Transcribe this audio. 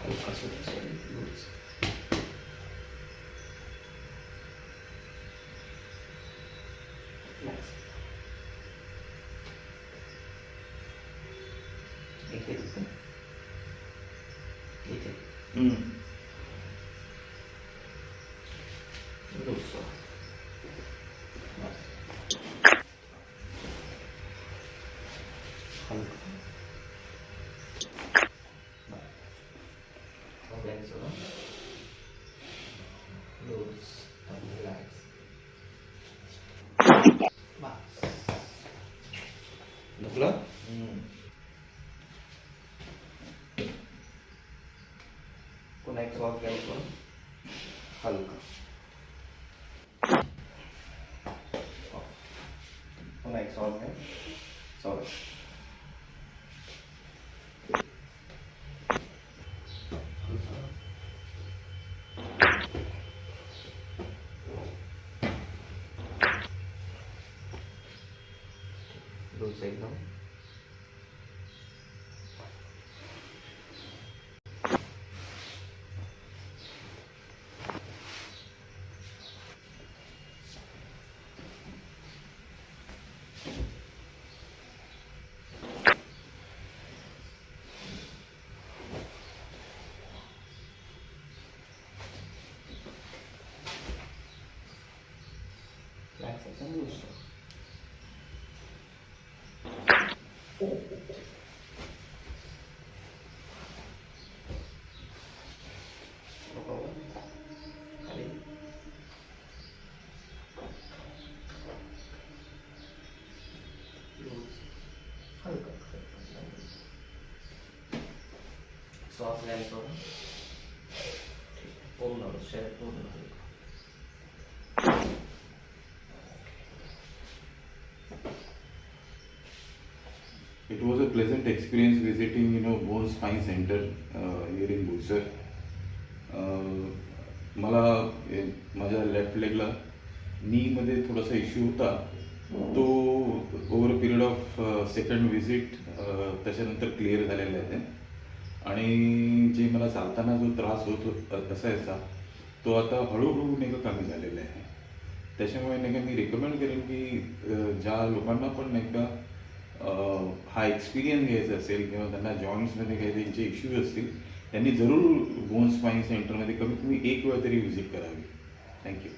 हलका sorry loose. इथे इथे लूज हलका लूज and relax. बस दुखलं. पुन्हा एक सॉफ्ट घ्यायचं हलका. पुन्हा एक सॉफ्ट घ्या सॉरी लूज एकदम. Relaxation loose. खाली लूज हलका श्वास घ्यायचा पूर्ण शरीर पूर्ण हलका. It was a pleasant experience visiting, Bone Spine Center here in Boisar. मला माझ्या लेफ्ट लेगला नीमध्ये थोडासा इश्यू होता. तो over a period of second visit त्याच्यानंतर क्लिअर झालेला आहे. आणि जे मला चालताना जो त्रास होत असायचा तो आता हळूहळू कमी झालेला आहे. त्याच्यामुळे मी रिकमेंड करेन की ज्या लोकांना पण हा एक्सपिरियन्स घ्यायचा असेल किंवा त्यांना जॉईंट्समध्ये काही त्यांचे इश्यूज असतील त्यांनी जरूर बोन स्पाईन सेंटरमध्ये कमीत कमी एक वेळा तरी व्हिजिट करावी. थँक्यू.